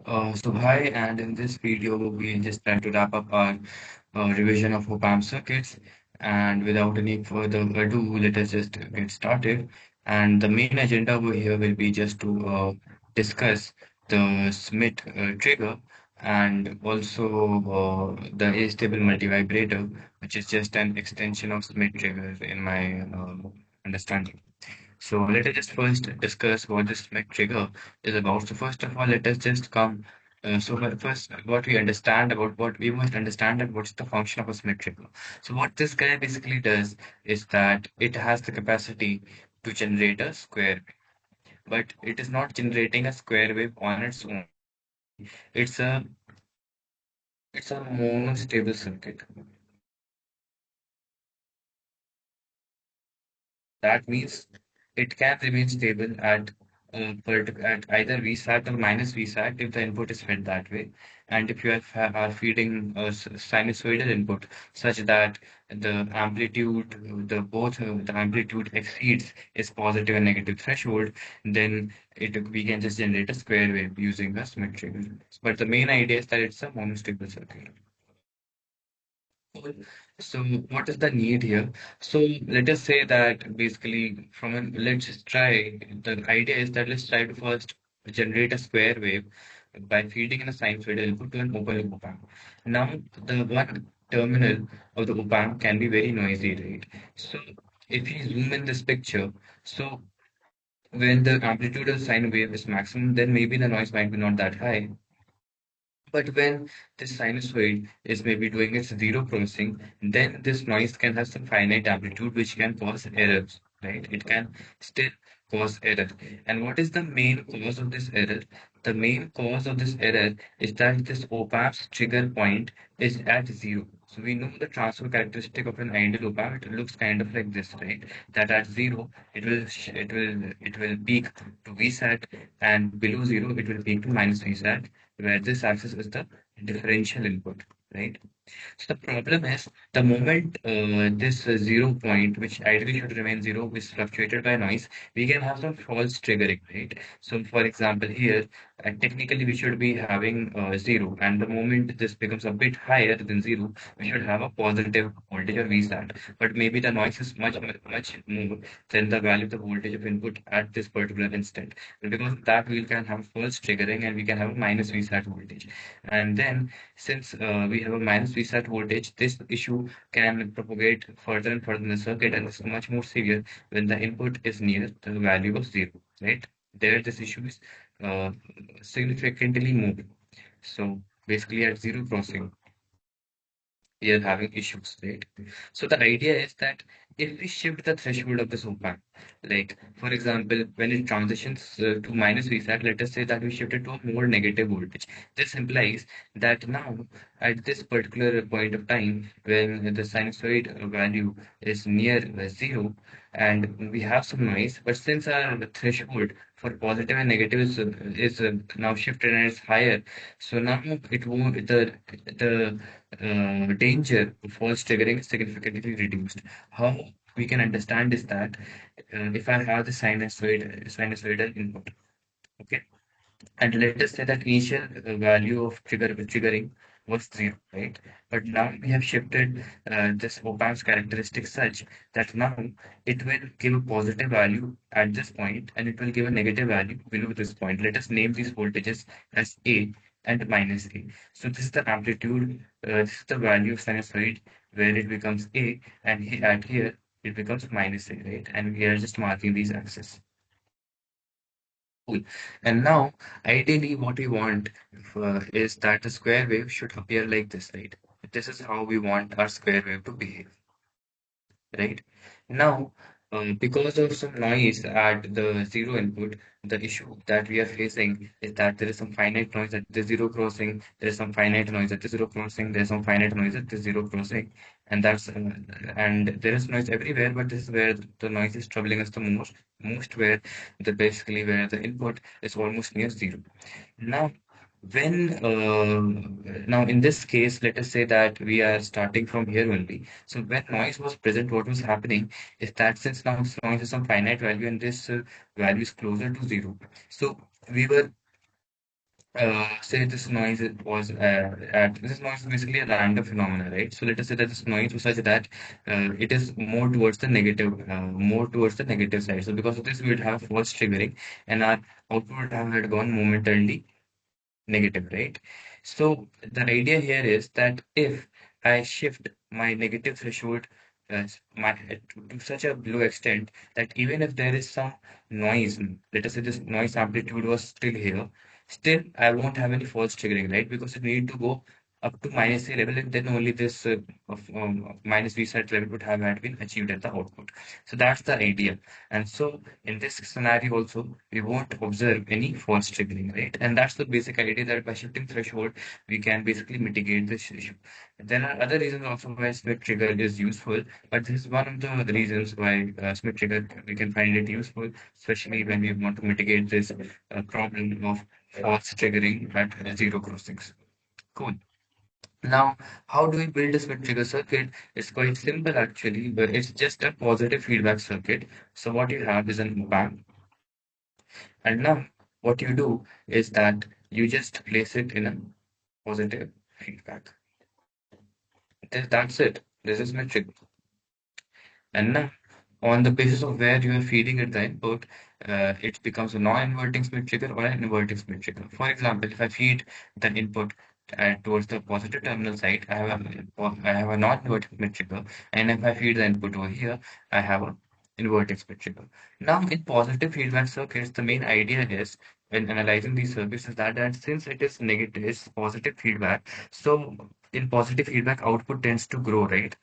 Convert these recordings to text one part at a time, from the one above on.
Hi, and in this video, we just try to wrap up our revision of Opamp circuits. And without any further ado, let us just get started. And the main agenda over here will be just to discuss the Schmitt trigger and also the astable multivibrator, which is just an extension of Schmitt trigger in my understanding. So let us just first discuss what this Schmitt trigger is about. So first of all, let us just come. First, what we understand about what we must understand and what's the function of a Schmitt trigger. So what this guy basically does is that it has the capacity to generate a square wave, but it is not generating a square wave on its own. It's a it's a monostable circuit. That means it can remain stable at either Vsat or minus Vsat if the input is fed that way. And if you are feeding a sinusoidal input such that the amplitude, the amplitude exceeds its positive and negative threshold, then we can just generate a square wave using a symmetric. But the main idea is that it's a monostable circuit. So what is the need here? So let us say that basically let's just try, the idea is that let's try to first generate a square wave by feeding in a sinusoidal input to an open loop op-amp. Now the one terminal of the op-amp can be very noisy, right? So if you zoom in this picture, so when the amplitude of the sine wave is maximum, then maybe the noise might be not that high. But when this sinusoid is maybe doing its zero crossing, then this noise can have some finite amplitude which can cause errors, right? It can still cause error. And what is the main cause of this error? The main cause of this error is that this op-amp's trigger point is at zero. So we know the transfer characteristic of an ideal op-amp. It looks kind of like this, right? That at zero, it will peak to Vsat, and below zero, it will peak to minus Vsat, where this axis is the differential input, right? So the problem is the moment this 0 point, which ideally should remain zero, is fluctuated by noise, we can have some false triggering, right? So for example, here, technically we should be having zero, and the moment this becomes a bit higher than zero, we should have a positive voltage or VSAT. But maybe the noise is much more than the value of the voltage of input at this particular instant. And because of that, we can have false triggering and we can have a minus VSAT voltage. And then since we have a minus reset voltage, this issue can propagate further and further in the circuit, and it's much more severe when the input is near the value of zero, right? There, this issue is uh, significantly more. So basically, at zero crossing, we are having issues, right? So the idea is that if we shift the threshold of this op-amp, like for example, when it transitions to minus reset, let us say that we shift it to a more negative voltage. This implies that now at this particular point of time, when the sinusoid value is near zero, and we have some noise, but since our threshold for positive and negative is now shifted and it's higher, so now it won't the danger of false triggering is significantly reduced. How we can understand is that if I have the sinusoidal input, okay, and let us say that initial value of triggering was zero, right? But now we have shifted this op-amp's characteristic such that now it will give a positive value at this point and it will give a negative value below this point. Let us name these voltages as A and minus A. So this is the amplitude, this is the value of sinusoid where it becomes A, and at here it becomes minus A, right? And we are just marking these axes. Cool. And now, ideally, what we want is that the square wave should appear like this, right? This is how we want our square wave to behave, right? Now, because of some noise at the zero input, the issue that we are facing is that there is some finite noise at the zero crossing, there is some finite noise at the zero crossing, there is some finite noise at the zero crossing, and and there is noise everywhere, but this is where the noise is troubling us the most where where the input is almost near zero. Now, now in this case, let us say that we are starting from here only. So when noise was present, what was happening is that since now this noise is some finite value and this value is closer to zero, so we were say this noise it was at this noise is basically a random phenomena, right? So let us say that this noise was such that it is more towards the negative side. So because of this, we would have false triggering, and our output would have had gone momentarily negative, right? So the idea here is that if I shift my negative threshold to such a low extent that even if there is some noise, let us say this noise amplitude was still here, still I won't have any false triggering, right? Because it need to go up to minus a level, and then only this minus V set level would have had been achieved at the output. So that's the idea. And so in this scenario also, we won't observe any false triggering, right? And that's the basic idea that by shifting threshold, we can basically mitigate this issue. There are other reasons also why Smith trigger is useful, but this is one of the reasons why Smith trigger we can find it useful, especially when we want to mitigate this problem of false triggering at zero crossings. Cool. Now, how do we build a Smith trigger circuit? It's quite simple actually, but it's just a positive feedback circuit. So what you have is an op-amp, and now what you do is that you just place it in a positive feedback. That's it. This is my trick. And now, on the basis of where you are feeding it the input, it becomes a non-inverting Smith trigger or an inverting Smith trigger. For example, if I feed the input towards the positive terminal side, I have a non-inverting Smith trigger, and if I feed the input over here, I have a inverting Smith trigger. Now, in positive feedback circuits, the main idea is when analyzing these circuits is that since it is negative, it's positive feedback, so in positive feedback, output tends to grow, right?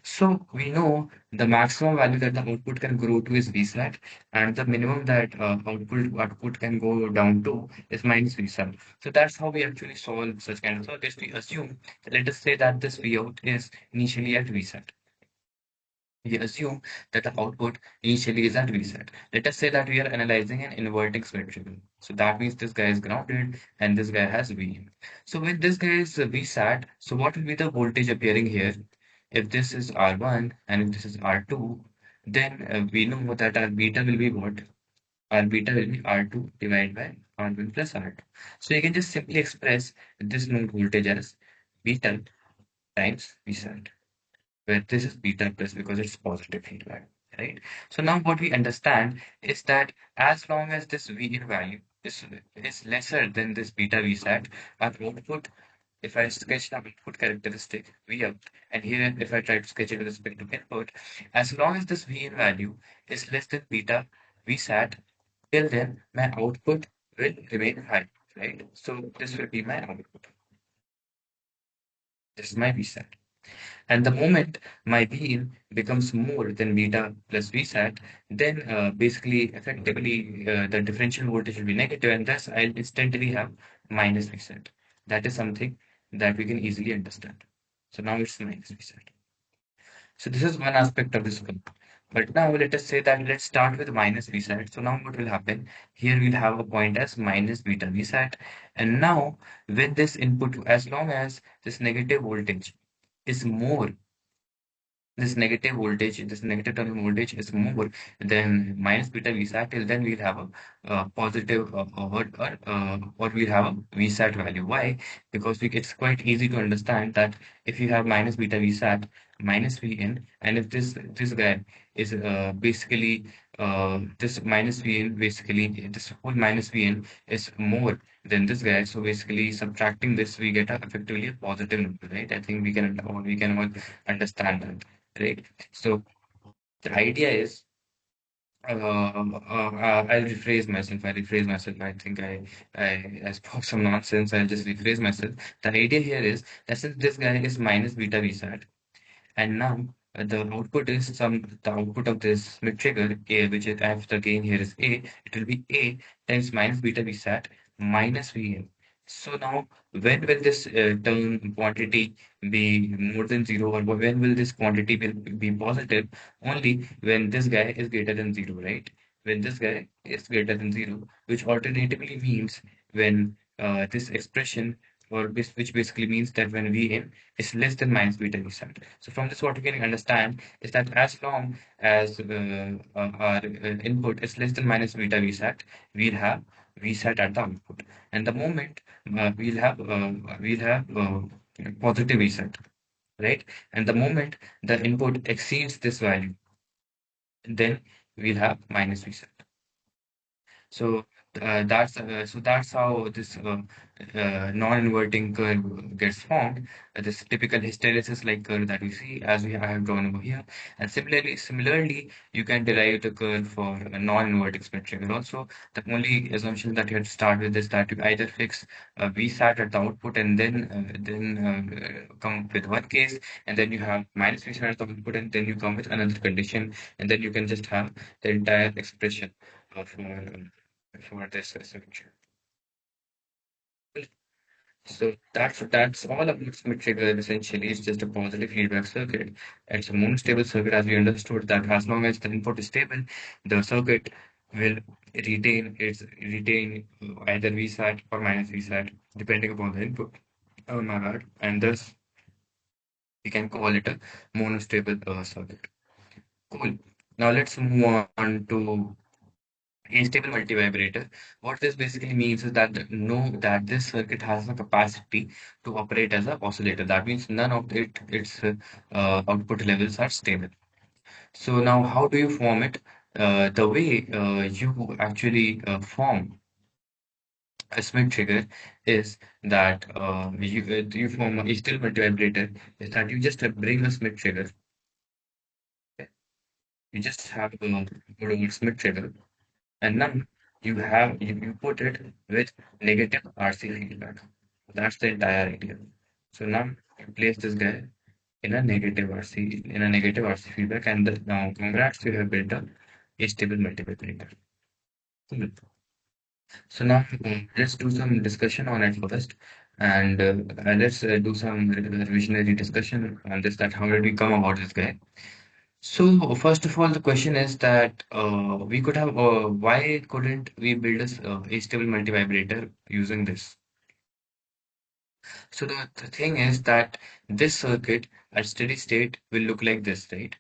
So we know the maximum value that the output can grow to is Vsat, and the minimum that output can go down to is minus Vsat. So that's how we actually solve such kind of circuits. We assume, let us say that this Vout is initially at Vsat. We assume that the output initially is at Vset. Let us say that we are analyzing an inverting Schmitt trigger. So that means this guy is grounded and this guy has V. So when this guy is Vsat, so what will be the voltage appearing here? If this is R1 and if this is R2, then we know that our beta will be what? Our beta will be R2 divided by R1 plus R2. So you can just simply express this node voltage as beta times Vsat, where this is beta plus because it's positive feedback, right? So now what we understand is that as long as this V in value is lesser than this beta V sat, our output, if I sketch the output characteristic V out, and here if I try to sketch it with respect to input, as long as this V in value is less than beta V sat, till then my output will remain high, right? So this will be my output. This is my V sat. And the moment my Vin becomes more than beta plus Vsat, then basically, effectively, the differential voltage will be negative, and thus I'll instantly have minus Vsat. That is something that we can easily understand. So now it's minus Vsat. So this is one aspect of this curve. But now let us say that let's start with minus Vsat. So now what will happen? Here we'll have a point as minus beta Vsat. And now with this input, as long as this negative voltage is more this negative terminal voltage is more than minus beta Vsat, till then we'll have a positive or we'll have a Vsat value. Why? Because it's quite easy to understand that if you have minus beta Vsat minus Vn, and if this guy is basically this minus Vn, basically this whole minus Vn is more than this guy. So basically subtracting this, we get effectively a positive number, right? I think we can all understand that. Right. So the idea is, I'll rephrase myself. I think I spoke some nonsense. I'll just rephrase myself. The idea here is that since this guy is minus beta Vsat, and now the output of this mid trigger A, which is I have the gain here is A, it will be A times minus beta V sat minus Vn. So now when will this term quantity be more than zero, or when will this quantity will be positive? Only when this guy is greater than zero, right? When this guy is greater than zero, which alternatively means when this expression which basically means that when Vn is less than minus beta V sat. So from this, what we can understand is that as long as our input is less than minus beta V sat, we'll have reset at the output. And the moment we'll have positive reset, right? And the moment the input exceeds this value, then we'll have minus reset. So that's how this non-inverting curve gets formed. This typical hysteresis-like curve that we see as I have drawn over here. And similarly, you can derive the curve for a non-inverting Schmitt trigger. Also, the only assumption that you have to start with is that you either fix VSAT at the output and then come up with one case, and then you have minus VSAT at the output, and then you come with another condition, and then you can just have the entire expression for this symmetry. So that's all about symmetry curve essentially. It's just a positive feedback circuit. It's a monostable circuit as we understood that as long as the input is stable, the circuit will retain either VSAT or minus VSAT depending upon the input. Oh my God. And thus we can call it a monostable circuit. Cool. Now let's move on to stable multivibrator. What this basically means is that know that this circuit has a capacity to operate as an oscillator. That means none of its output levels are stable. So now, how do you form it? The way you actually form a Smith trigger is that you form a stable multivibrator is that you just bring a Smith trigger. Okay? You just have a Smith trigger. And now you put it with negative RC feedback. That's the entire idea. So now you place this guy in a negative RC feedback, and now congrats, you have built a stable multiplicator. Cool. So now let's do some discussion on it first, and let's do some revisionary discussion on this. That how did we come about this guy? So first of all, the question is that we could have why couldn't we build a stable multivibrator using this? So the thing is that this circuit at steady state will look like this, right?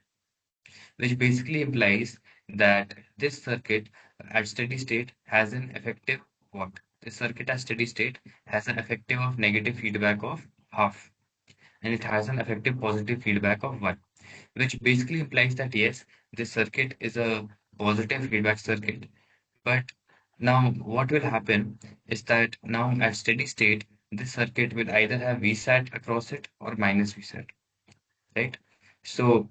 Which basically implies that this circuit at steady state has an effective what? This circuit at steady state has an effective of negative feedback of half, and it has an effective positive feedback of 1, which basically implies that yes, this circuit is a positive feedback circuit. But now what will happen is that now at steady state, this circuit will either have VSAT across it or minus VSAT, right? So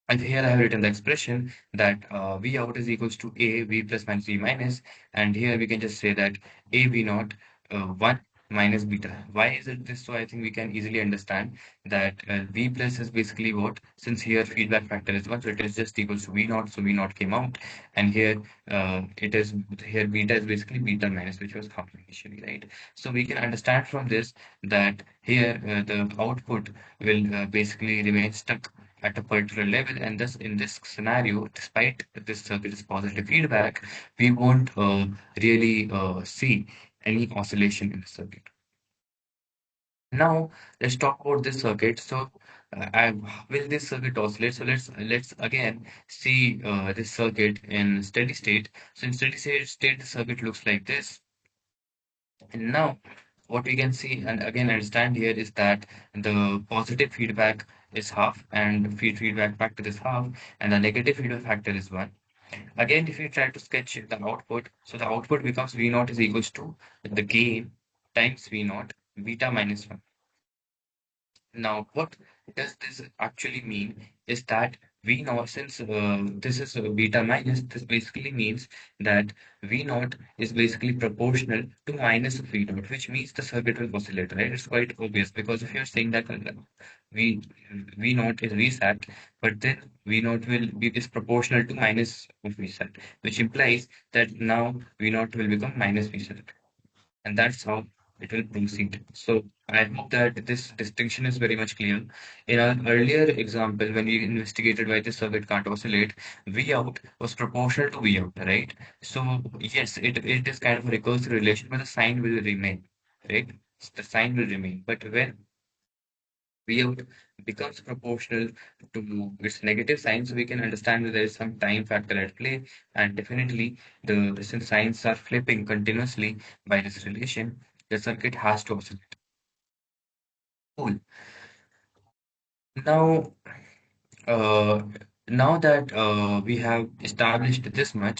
and here I have written the expression that V out is equals to A V plus minus V minus, and here we can just say that A V naught 1 minus beta. Why is it this? So I think we can easily understand that V plus is basically what? Since here feedback factor is 1, so it is just equals to V naught, so V naught came out, and here it is here beta is basically beta minus, which was half initially, right? So we can understand from this that here the output will basically remain stuck at a particular level, and thus in this scenario, despite this circuit's positive feedback, we won't really see any oscillation in the circuit. Now let's talk about this circuit. So will this circuit oscillate? So let's again see this circuit in steady state. So in steady state the circuit looks like this. And now what we can see and again understand here is that the positive feedback is half and feedback factor is half, and the negative feedback factor is 1. Again, if you try to sketch the output, so the output becomes V naught is equals to the gain times V naught beta minus 1. Now, what does this actually mean is that V naught, since this is beta minus, this basically means that V naught is basically proportional to minus of V naught, which means the circuit will oscillate, right? It's quite obvious because if you're saying that V V naught is Vsat, but then V naught will be is proportional to minus of Vsat, which implies that now V naught will become minus Vsat, and that's how it will proceed. So I hope that this distinction is very much clear. In our earlier example, when we investigated why the circuit can't oscillate, V out was proportional to V out, right? So yes, it is kind of a recursive relation, but the sign will remain, right? The sign will remain. But when Vout becomes proportional to its negative sign, so we can understand that there is some time factor at play, and definitely since signs are flipping continuously by this relation, the circuit has to oscillate. Cool. Now, uh, now that we have established this much,